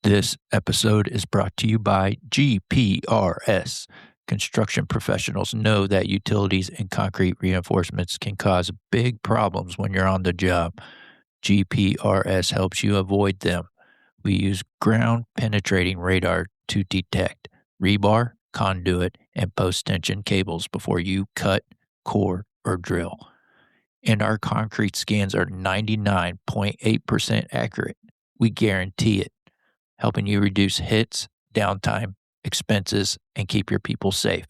This episode is brought to you by GPRS. Construction professionals know that utilities and concrete reinforcements can cause big problems when you're on the job. GPRS helps you avoid them. We use ground-penetrating radar to detect rebar, conduit, and post-tension cables before you cut, core, or drill. And our concrete scans are 99.8% accurate. We guarantee it, helping you reduce hits, downtime, expenses, and keep your people safe.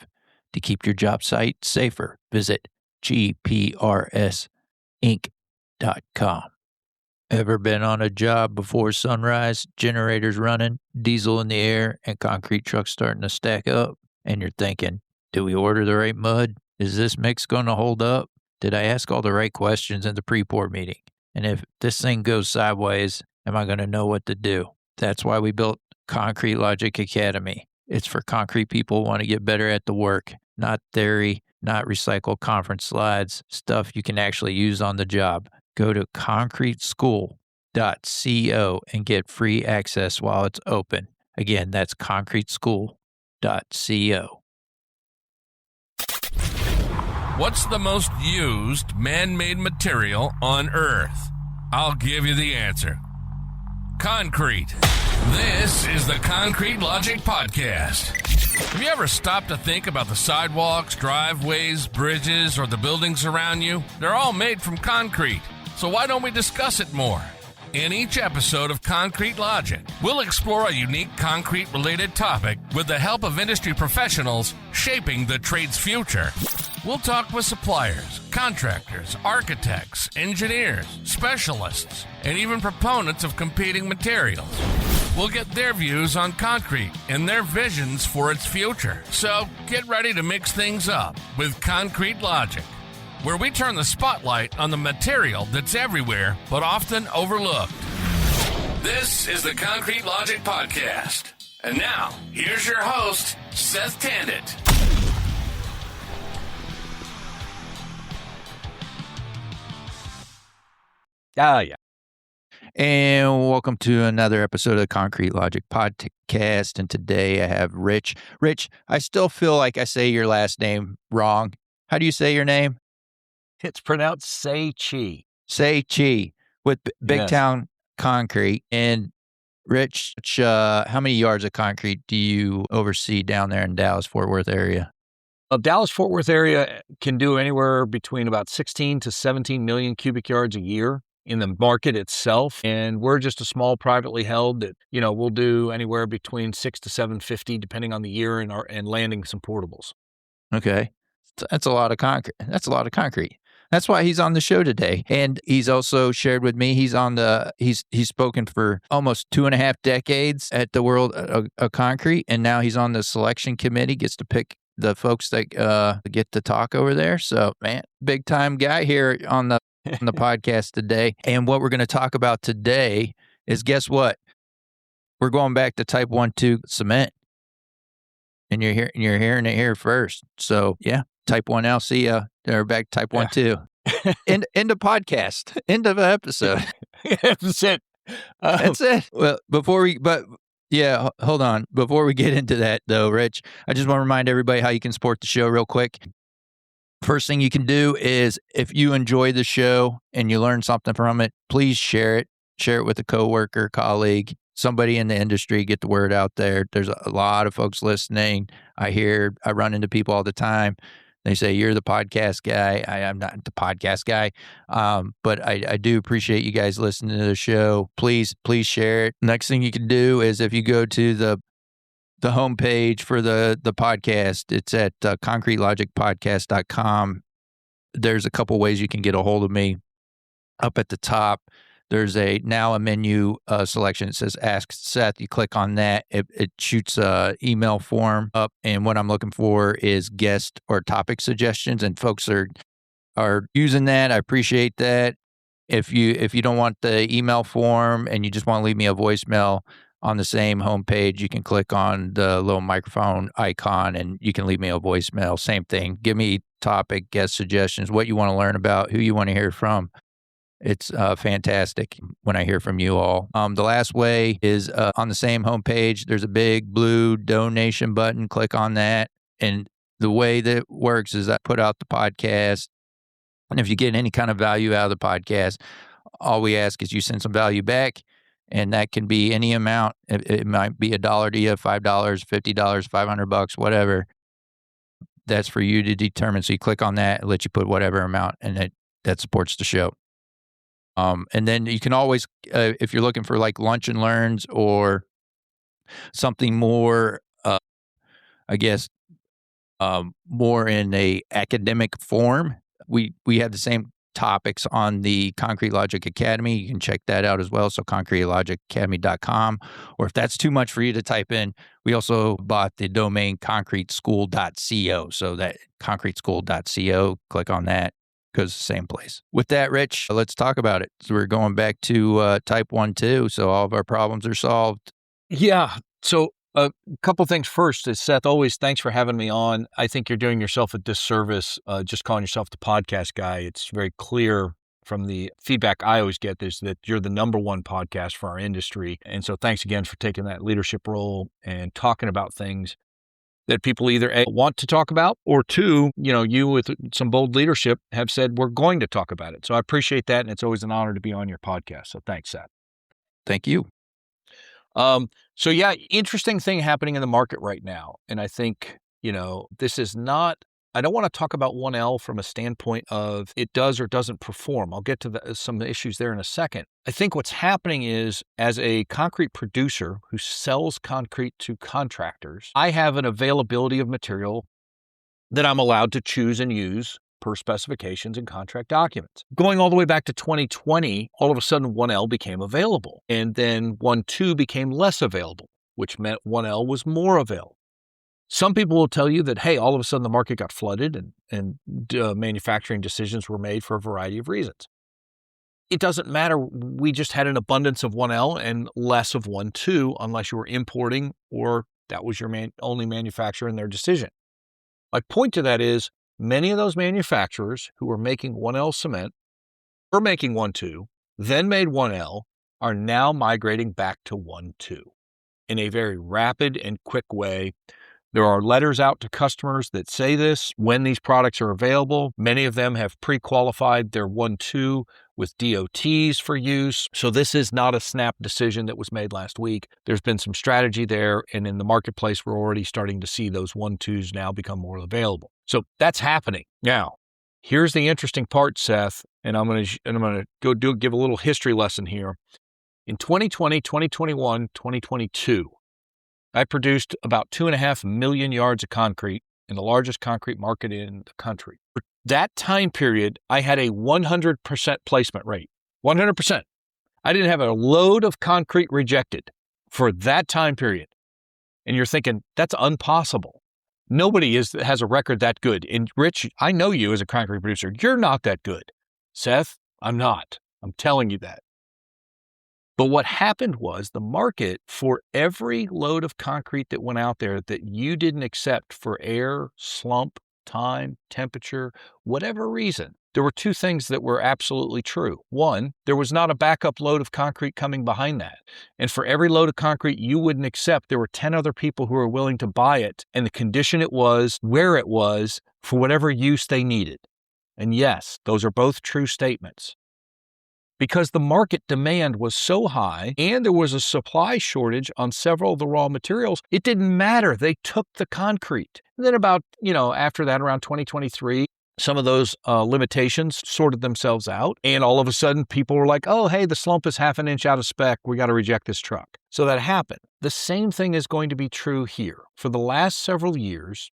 To keep your job site safer, visit gprsinc.com. Ever been on a job before sunrise, generators running, diesel in the air, and concrete trucks starting to stack up? And you're thinking, do we order the right mud? Is this mix going to hold up? Did I ask all the right questions in the pre-pour meeting? And if this thing goes sideways, am I going to know what to do? That's why we built Concrete Logic Academy. It's for concrete people who want to get better at the work, not theory, not recycled conference slides, stuff you can actually use on the job. Go to concreteschool.co and get free access while it's open. Again, that's concreteschool.co. What's the most used man-made material on Earth? I'll give you the answer. Concrete. This is the Concrete Logic Podcast. Have you ever stopped to think about the sidewalks, driveways, bridges, or the buildings around you? They're all made from concrete, so why don't we discuss it more? In each episode of Concrete Logic, we'll explore a unique concrete-related topic with the help of industry professionals shaping the trade's future. We'll talk with suppliers, contractors, architects, engineers, specialists, and even proponents of competing materials. We'll get their views on concrete and their visions for its future. So get ready to mix things up with Concrete Logic, where we turn the spotlight on the material that's everywhere but often overlooked. This is the Concrete Logic Podcast. And now, here's your host, Seth Tandit. Yeah. And welcome to another episode of the Concrete Logic Podcast. And today I have Rich. Rich, I still feel like I say your last name wrong. How do you say your name? It's pronounced Say-Chi. Say-Chi with Big Yes. Town Concrete. And Rich, how many yards of concrete do you oversee down there in Dallas-Fort Worth area? Dallas-Fort Worth area can do anywhere between about 16 to 17 million cubic yards a year in the market itself. And we're just a small privately held that, we'll do anywhere between 6 to 750 depending on the year and landing some portables. Okay. That's a lot of concrete. That's why he's on the show today. And he's also shared with me, he's spoken for almost 2.5 decades at the World of Concrete. And now he's on the selection committee, gets to pick the folks that get to talk over there. So, man, big time guy here on the podcast today. And what we're going to talk about today is, guess what? We're going back to type 1-2 cement. And you're hearing it here first. So, yeah, type 1L, see ya. They're back to type 1-2. End of podcast. End of episode. That's it. That's it. Well, hold on. Before we get into that, though, Rich, I just want to remind everybody how you can support the show real quick. First thing you can do is, if you enjoy the show and you learn something from it, please share it. Share it with a coworker, colleague, somebody in the industry. Get the word out there. There's a lot of folks listening. I run into people all the time. They say, you're the podcast guy. I'm not the podcast guy, but I do appreciate you guys listening to the show. Please share it. Next thing you can do is, if you go to the homepage for the podcast, it's at concretelogicpodcast.com. There's a couple ways you can get a hold of me. Up at the top, there's a menu selection. It says Ask Seth. You click on that. It shoots a email form up. And what I'm looking for is guest or topic suggestions. And folks are using that. I appreciate that. If you don't want the email form and you just want to leave me a voicemail, on the same homepage, you can click on the little microphone icon and you can leave me a voicemail. Same thing. Give me topic, guest suggestions, what you want to learn about, who you want to hear from. It's fantastic when I hear from you all. The last way is on the same homepage. There's a big blue donation button. Click on that. And the way that it works is I put out the podcast. And if you get any kind of value out of the podcast, all we ask is you send some value back. And that can be any amount. It might be $1 to you, $5, $50, $500, whatever. That's for you to determine. So you click on that, it lets you put whatever amount, and that supports the show. And then you can always, if you're looking for like lunch and learns or something more, I guess, more in a academic form, we have the same topics on the Concrete Logic Academy. You can check that out as well. So concretelogicacademy.com. Or if that's too much for you to type in, we also bought the domain concreteschool.co. So that concreteschool.co, click on that, goes the same place. With that, Rich, let's talk about it. So we're going back to type 1-2. So all of our problems are solved. Yeah. So a couple things. First is, Seth, always thanks for having me on. I think you're doing yourself a disservice just calling yourself the podcast guy. It's very clear from the feedback I always get is that you're the number one podcast for our industry. And so thanks again for taking that leadership role and talking about things that people either A, want to talk about, or two, you with some bold leadership have said, we're going to talk about it. So I appreciate that. And it's always an honor to be on your podcast. So thanks, Seth. Thank you. So yeah, interesting thing happening in the market right now. And I think, this is not, I don't want to talk about 1L from a standpoint of it does or doesn't perform. I'll get to some issues there in a second. I think what's happening is, as a concrete producer who sells concrete to contractors, I have an availability of material that I'm allowed to choose and use per specifications and contract documents. Going all the way back to 2020, all of a sudden 1L became available. And then 1.2 became less available, which meant 1L was more available. Some people will tell you that, hey, all of a sudden the market got flooded and manufacturing decisions were made for a variety of reasons. It doesn't matter. We just had an abundance of 1L and less of 1.2 unless you were importing or that was your only manufacturer in their decision. My point to that is, many of those manufacturers who were making 1L cement were making 1.2, then made 1L, are now migrating back to 1.2 in a very rapid and quick way. There are letters out to customers that say this when these products are available. Many of them have pre-qualified their 1.2 with DOTs for use. So this is not a snap decision that was made last week. There's been some strategy there, and in the marketplace, we're already starting to see those 1.2s now become more available. So that's happening. Now, here's the interesting part, Seth, and I'm going to give a little history lesson here. In 2020, 2021, 2022, I produced about 2.5 million yards of concrete in the largest concrete market in the country. For that time period, I had a 100% placement rate. 100%. I didn't have a load of concrete rejected for that time period. And you're thinking, that's impossible. Nobody has a record that good. And Rich, I know you as a concrete producer. You're not that good. Seth, I'm not. I'm telling you that. But what happened was the market, for every load of concrete that went out there that you didn't accept for air, slump, time, temperature, whatever reason, there were two things that were absolutely true. One, there was not a backup load of concrete coming behind that. And for every load of concrete you wouldn't accept, there were 10 other people who were willing to buy it, and the condition it was, where it was, for whatever use they needed. And yes, those are both true statements. Because the market demand was so high and there was a supply shortage on several of the raw materials, it didn't matter. They took the concrete. And then about, after that, around 2023, some of those limitations sorted themselves out. And all of a sudden, people were like, oh, hey, the slump is half an inch out of spec. We got to reject this truck. So that happened. The same thing is going to be true here. For the last several years,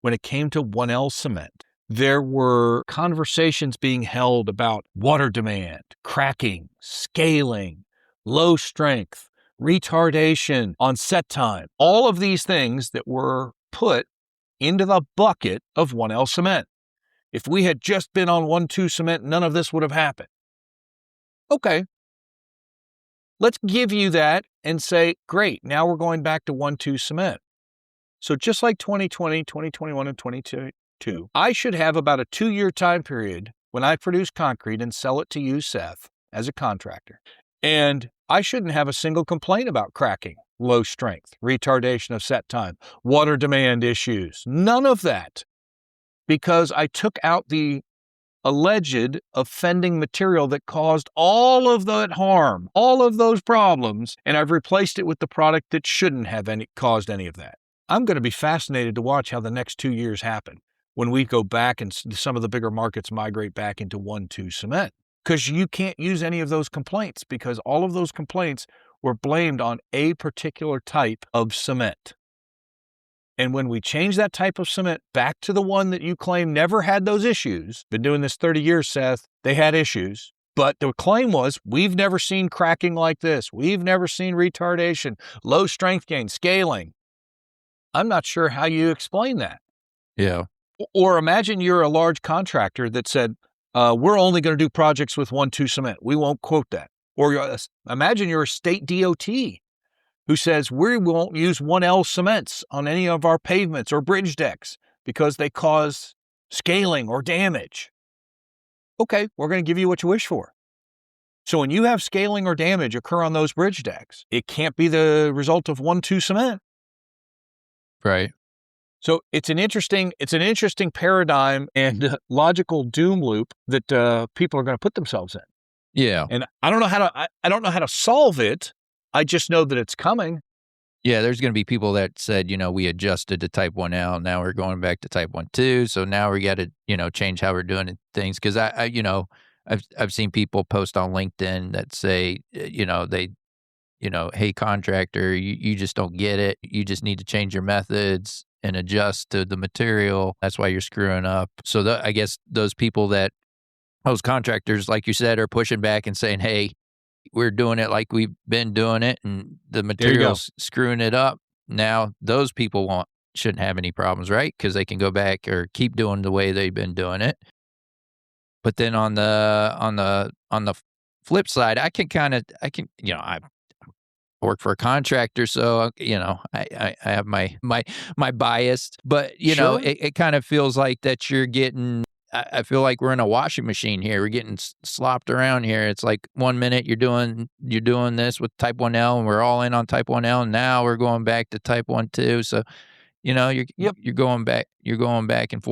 when it came to 1L cement, there were conversations being held about water demand, cracking, scaling, low strength, retardation on set time, all of these things that were put into the bucket of 1L cement. If we had just been on 1.2 cement, none of this would have happened. Okay. Let's give you that and say, great, now we're going back to 1.2 cement. So just like 2020, 2021, and 2022, I should have about a 2-year time period when I produce concrete and sell it to you, Seth, as a contractor. And I shouldn't have a single complaint about cracking, low strength, retardation of set time, water demand issues. None of that. Because I took out the alleged offending material that caused all of that harm, all of those problems, and I've replaced it with the product that shouldn't have caused any of that. I'm going to be fascinated to watch how the next 2 years happen when we go back and some of the bigger markets migrate back into 1-2 cement. Because you can't use any of those complaints because all of those complaints were blamed on a particular type of cement. And when we change that type of cement back to the one that you claim never had those issues, been doing this 30 years, Seth, they had issues. But the claim was, we've never seen cracking like this. We've never seen retardation, low strength gain, scaling. I'm not sure how you explain that. Yeah. Or imagine you're a large contractor that said, we're only going to do projects with 1-2 cement. We won't quote that. Or imagine you're a state DOT who says we won't use 1L cements on any of our pavements or bridge decks because they cause scaling or damage. Okay, we're going to give you what you wish for. So when you have scaling or damage occur on those bridge decks, it can't be the result of 1-2 cement. Right. So it's an interesting paradigm and logical doom loop that people are going to put themselves in. Yeah. And I don't know how to solve it. I just know that it's coming. Yeah, there's going to be people that said, we adjusted to type 1L, now we're going back to type 1.2, so now we got to, change how we're doing things. Because I've seen people post on LinkedIn that say, hey, contractor, you just don't get it. You just need to change your methods and adjust to the material. That's why you're screwing up. So I guess those contractors, like you said, are pushing back and saying, hey, we're doing it like we've been doing it and the material's screwing it up. Now those people shouldn't have any problems, right? Because they can go back or keep doing the way they've been doing it. But then on the flip side, I work for a contractor, so I have my bias. But Sure. it kind of feels like that you're getting. I feel like we're in a washing machine here. We're getting slopped around here. It's like 1 minute you're doing this with type 1L, and we're all in on type 1L. And now we're going back to type 1.2. So, you're going back and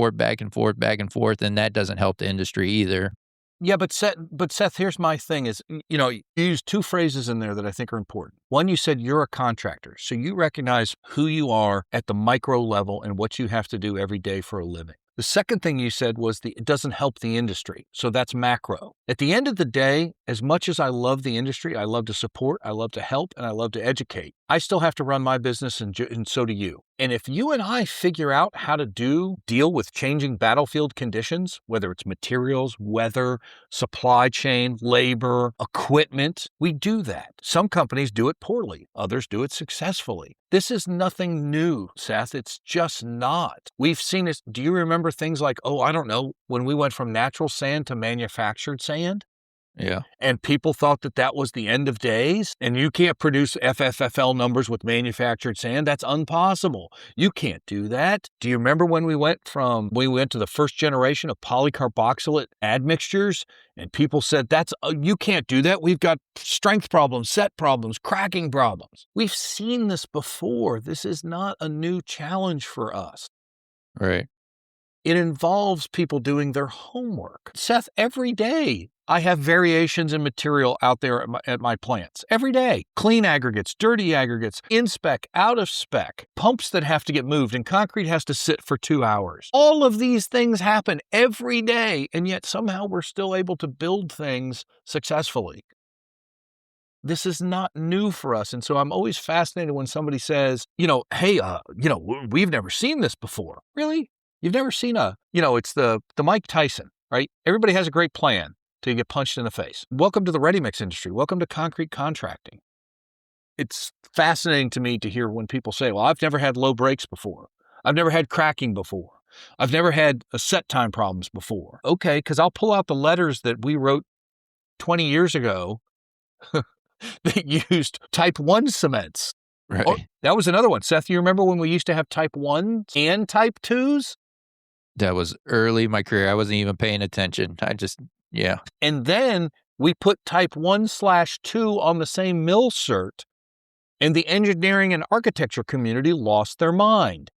forth, and that doesn't help the industry either. Yeah, but Seth, here's my thing is, you used two phrases in there that I think are important. One, you said you're a contractor, so you recognize who you are at the micro level and what you have to do every day for a living. The second thing you said was it doesn't help the industry. So that's macro. At the end of the day, as much as I love the industry, I love to support, I love to help, and I love to educate, I still have to run my business and so do you. And if you and I figure out how to deal with changing battlefield conditions, whether it's materials, weather, supply chain, labor, equipment, we do that. Some companies do it poorly. Others do it successfully. This is nothing new, Seth. It's just not. We've seen it. Do you remember things like, when we went from natural sand to manufactured sand? Yeah. And people thought that was the end of days. And you can't produce FFFL numbers with manufactured sand. That's impossible. You can't do that. Do you remember when we went to the first generation of polycarboxylate admixtures? And people said, you can't do that. We've got strength problems, set problems, cracking problems. We've seen this before. This is not a new challenge for us. Right. It involves people doing their homework. Seth, every day I have variations in material out there at my plants. Every day. Clean aggregates, dirty aggregates, in spec, out of spec, pumps that have to get moved, and concrete has to sit for 2 hours. All of these things happen every day, and yet somehow we're still able to build things successfully. This is not new for us. And so I'm always fascinated when somebody says, hey, we've never seen this before. Really? You've never seen it's the Mike Tyson, right? Everybody has a great plan till you get punched in the face. Welcome to the ready-mix industry. Welcome to concrete contracting. It's fascinating to me to hear when people say, well, I've never had low breaks before. I've never had cracking before. I've never had set time problems before. Okay, because I'll pull out the letters that we wrote 20 years ago that used type 1 cements. Right. Oh, that was another one. Seth, you remember when we used to have type 1s and type 2s? That was early in my career. I wasn't even paying attention. Yeah. And then We put type 1/2 on the same mill cert, and the engineering and architecture community lost their mind.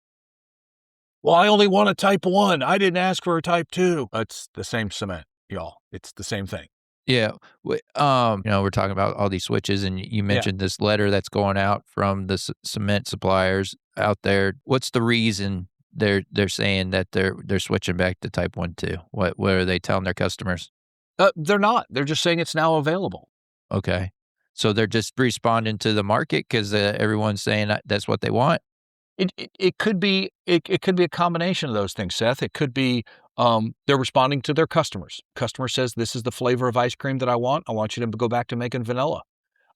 Well, I only want a type 1. I didn't ask for a type 2. It's the same cement, y'all. It's the same thing. Yeah. We're talking about all these switches, and you mentioned this letter that's going out from the cement suppliers out there. What's the reason they're saying that they're switching back to type 1 too? What are they telling their customers? They're not. They're just saying it's now available. Okay. So they're just responding to the market because everyone's saying that's what they want? It could be a combination of those things, Seth. It could be they're responding to their customers. Customer says, this is the flavor of ice cream that I want. I want you to go back to making vanilla.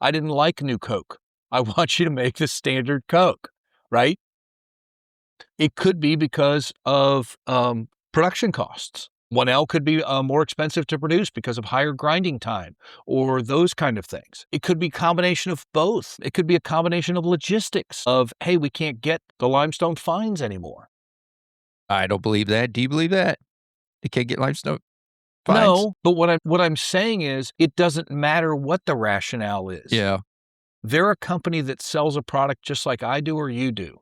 I didn't like new Coke. I want you to make the standard Coke, right? It could be because of production costs. 1L could be more expensive to produce because of higher grinding time or those kind of things. It could be a combination of both. It could be a combination of logistics of, hey, we can't get the limestone fines anymore. I don't believe that. Do you believe that? They can't get limestone fines? No, but what I'm saying is it doesn't matter what the rationale is. Yeah. They're a company that sells a product just like I do or you do.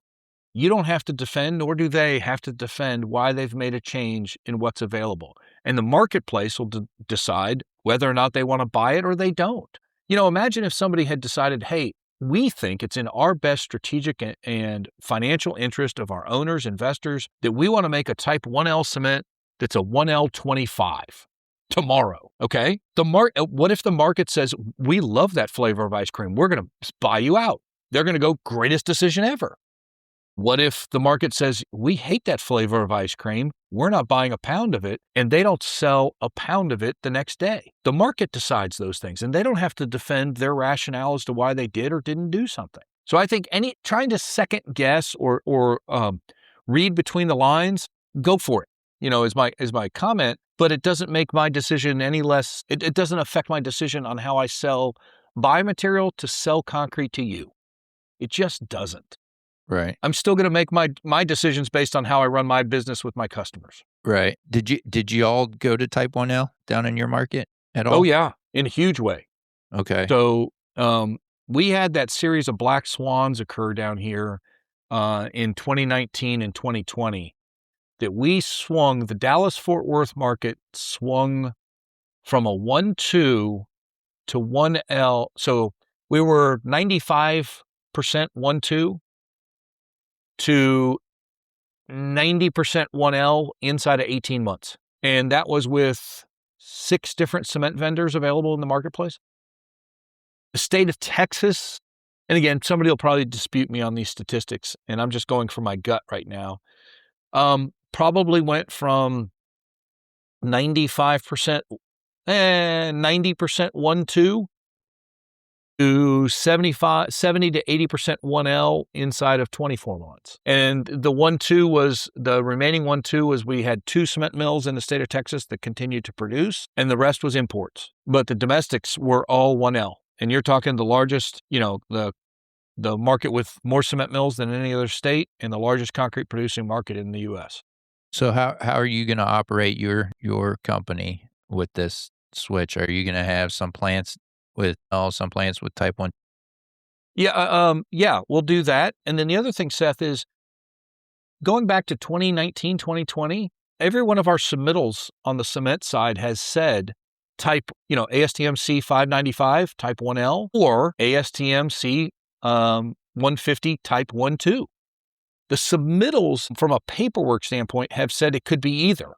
You don't have to defend, nor do they have to defend why they've made a change in what's available. And the marketplace will decide whether or not they want to buy it or they don't. Imagine if somebody had decided, hey, we think it's in our best strategic and financial interest of our owners, investors, that we want to make a type 1L cement that's a 1L25 tomorrow, okay? What if the market says, we love that flavor of ice cream. We're going to buy you out. They're going to go, greatest decision ever. What if the market says, we hate that flavor of ice cream, we're not buying a pound of it, and they don't sell a pound of it the next day? The market decides those things, and they don't have to defend their rationale as to why they did or didn't do something. So I think trying to second guess or read between the lines, go for it, is my comment, but it doesn't make my decision any less, it doesn't affect my decision on how I buy material to sell concrete to you. It just doesn't. Right. I'm still going to make my decisions based on how I run my business with my customers. Right. Did you all go to type 1L down in your market at all? Oh yeah, in a huge way. Okay. So we had that series of black swans occur down here in 2019 and 2020 that we swung, the Dallas-Fort Worth market swung from a 1-2 to 1L. So we were 95% 1-2 to 90% 1L inside of 18 months. And that was with 6 different cement vendors available in the marketplace. The state of Texas, and again, somebody will probably dispute me on these statistics, and I'm just going from my gut right now, probably went from 90% 1-2 to 70 to 80% 1L inside of 24 months. And the remaining 1-2 was we had 2 cement mills in the state of Texas that continued to produce, and the rest was imports. But the domestics were all 1L. And you're talking the largest, the market with more cement mills than any other state and the largest concrete producing market in the U.S. So how are you going to operate your company with this switch? Are you going to have some plants with type 1? Yeah, we'll do that. And then the other thing, Seth, is going back to 2019, 2020, every one of our submittals on the cement side has said type, ASTM C595 type 1L or ASTM C 150 type 1-2. The submittals from a paperwork standpoint have said it could be either.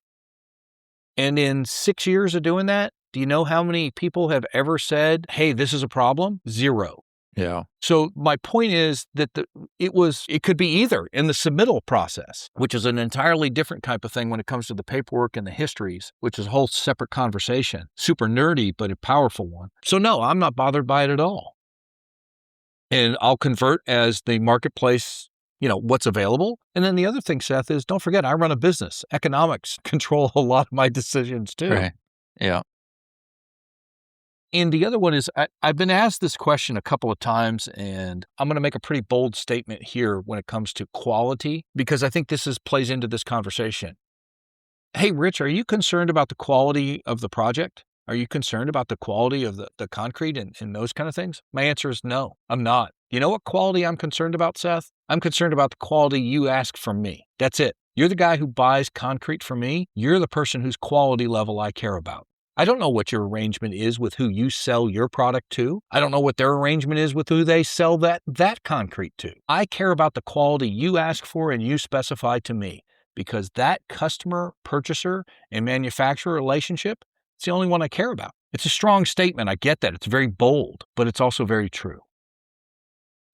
And in 6 years of doing that, do you know how many people have ever said, hey, this is a problem? 0. Yeah. So my point is that it could be either in the submittal process, which is an entirely different type of thing when it comes to the paperwork and the histories, which is a whole separate conversation. Super nerdy, but a powerful one. So no, I'm not bothered by it at all. And I'll convert as the marketplace, what's available. And then the other thing, Seth, is don't forget, I run a business. Economics control a lot of my decisions too. Right. Yeah. And the other one is I've been asked this question a couple of times, and I'm going to make a pretty bold statement here when it comes to quality, because I think this plays into this conversation. Hey, Rich, are you concerned about the quality of the project? Are you concerned about the quality of the concrete and those kind of things? My answer is no, I'm not. You know what quality I'm concerned about, Seth? I'm concerned about the quality you ask from me. That's it. You're the guy who buys concrete from me. You're the person whose quality level I care about. I don't know what your arrangement is with who you sell your product to. I don't know what their arrangement is with who they sell that concrete to. I care about the quality you ask for and you specify to me, because that customer, purchaser, and manufacturer relationship, it's the only one I care about. It's a strong statement. I get that. It's very bold, but it's also very true.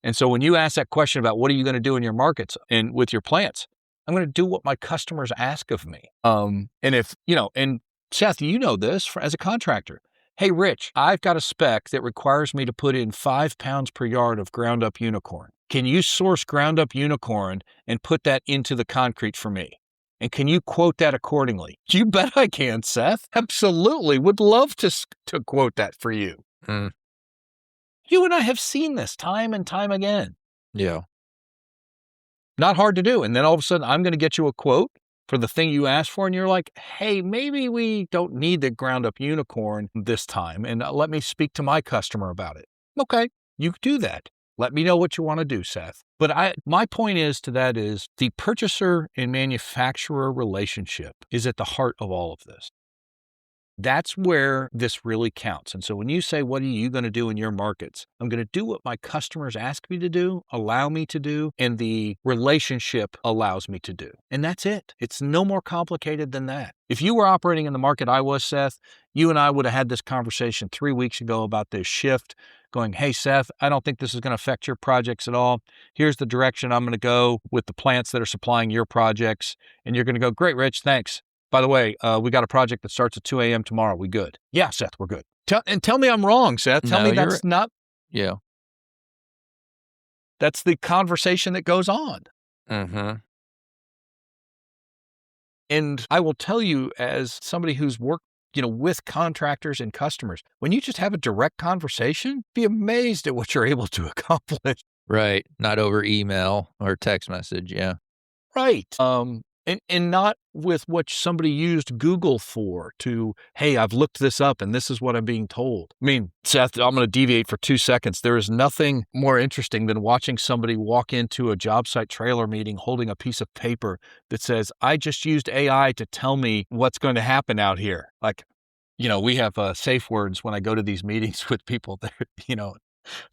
And so when you ask that question about what are you going to do in your markets and with your plants, I'm going to do what my customers ask of me. And if, and Seth, you know this as a contractor. Hey, Rich, I've got a spec that requires me to put in 5 pounds per yard of ground up unicorn. Can you source ground up unicorn and put that into the concrete for me? And can you quote that accordingly? You bet I can, Seth. Absolutely. Would love to quote that for you. You and I have seen this time and time again. Yeah. Not hard to do. And then all of a sudden, I'm going to get you a quote for the thing you asked for. And you're like, hey, maybe we don't need the ground up unicorn this time. And let me speak to my customer about it. Okay, you can do that. Let me know what you want to do, Seth. But my point is the purchaser and manufacturer relationship is at the heart of all of this. That's where this really counts. And so when you say, what are you going to do in your markets? I'm going to do what my customers ask me to do, allow me to do, and the relationship allows me to do. And that's it. It's no more complicated than that. If you were operating in the market I was, Seth, you and I would have had this conversation 3 weeks ago about this shift, going, hey, Seth, I don't think this is going to affect your projects at all. Here's the direction I'm going to go with the plants that are supplying your projects. And you're going to go, great, Rich, thanks. By the way, we got a project that starts at 2 a.m. tomorrow. We good? Yeah, Seth, we're good. Tell me I'm wrong, Seth. Tell me that's not. Yeah. That's the conversation that goes on. Mm-hmm. And I will tell you, as somebody who's worked, with contractors and customers, when you just have a direct conversation, be amazed at what you're able to accomplish. Right. Not over email or text message. Yeah. Right. And not with what somebody used Google for to, hey, I've looked this up and this is what I'm being told. I mean, Seth, I'm going to deviate for 2 seconds. There is nothing more interesting than watching somebody walk into a job site trailer meeting holding a piece of paper that says, I just used AI to tell me what's going to happen out here. Like, we have safe words when I go to these meetings with people that,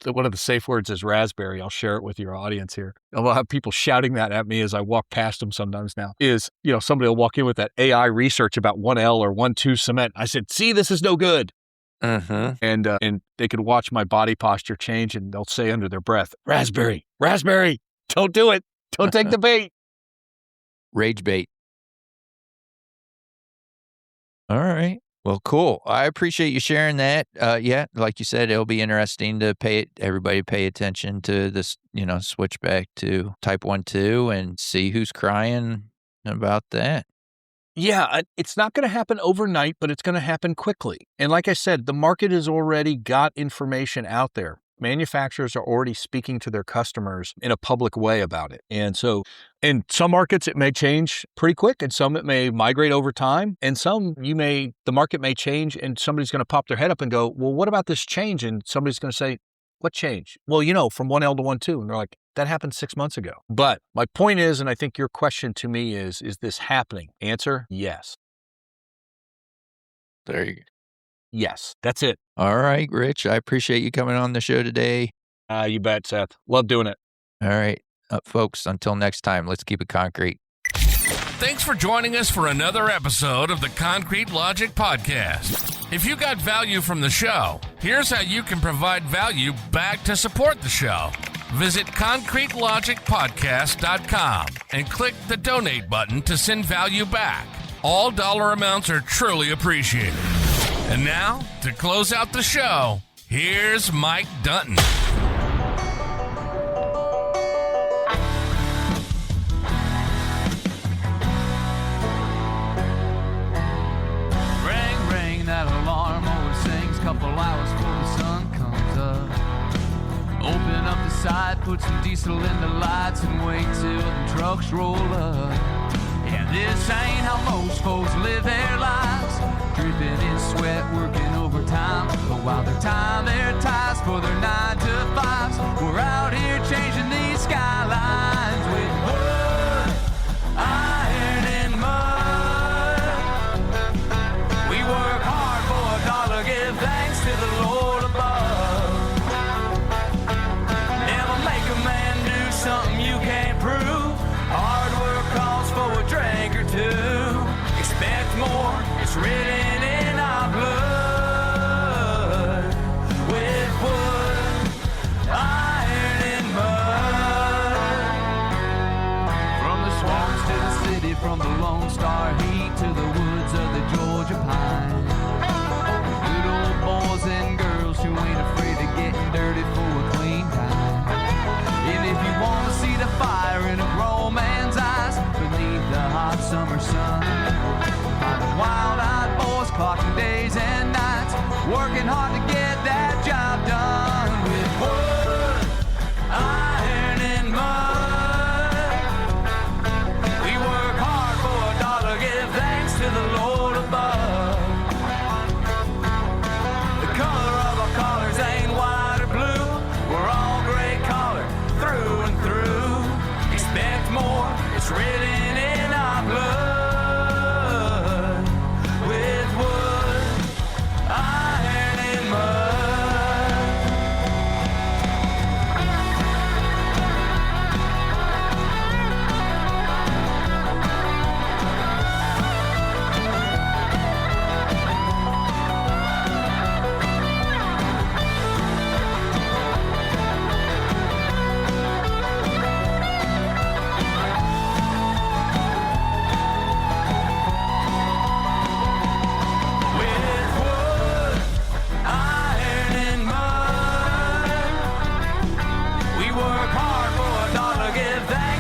one of the safe words is raspberry. I'll share it with your audience here. I'll have people shouting that at me as I walk past them sometimes now. Somebody will walk in with that AI research about 1L or 1,2 cement. I said, see, this is no good. Uh-huh. And they could watch my body posture change and they'll say under their breath, raspberry, don't do it. Don't take the bait. Rage bait. All right. Well, cool. I appreciate you sharing that. Yeah, like you said, it'll be interesting to everybody pay attention to this, switch back to type 1-2 and see who's crying about that. Yeah, it's not going to happen overnight, but it's going to happen quickly. And like I said, the market has already got information out there. Manufacturers are already speaking to their customers in a public way about it. And so in some markets, it may change pretty quick, and some it may migrate over time. And some the market may change and somebody's going to pop their head up and go, well, what about this change? And somebody's going to say, what change? Well, from 1L to 1-2. And they're like, that happened 6 months ago. But my point is, and I think your question to me is this happening? Answer, yes. There you go. Yes, that's it. All right, Rich. I appreciate you coming on the show today. You bet, Seth. Love doing it. All right, folks, until next time, let's keep it concrete. Thanks for joining us for another episode of the Concrete Logic Podcast. If you got value from the show, here's how you can provide value back to support the show. Visit concretelogicpodcast.com and click the donate button to send value back. All dollar amounts are truly appreciated. And now, to close out the show, here's Mike Dunton. Ring, ring, that alarm always sings couple hours before the sun comes up. Open up the side, put some diesel in the lights and wait till the trucks roll up. And This ain't how most folks live their lives, dripping in sweat, working overtime. But while they're tying their ties for their 9 to 5s, we're out here changing these skylines with wood, iron, and mud. We work hard for $1, give thanks to the Lord above. Never make a man do something you can't prove. Hard work calls for a drink or two. Expect more, it's written in our blood. With wood, iron, and mud. From the swamps to the city, from the Lone Star heat to the woods of the Georgia pine. Good old boys and girls who ain't afraid of getting dirty for a clean time. And if you want to see the fire in a grown man's eyes beneath the hot summer sun, find the wild-eyed boys clocking days and nights, working hard to get that job done with wood, iron, and mud. We work hard for $1, give thanks to the Lord above. The color of our collars ain't white or blue, we're all gray collar through and through. Expect more, it's written in our blood. With wood, iron, and mud. With wood, iron, and mud. We work hard for $1, give thanks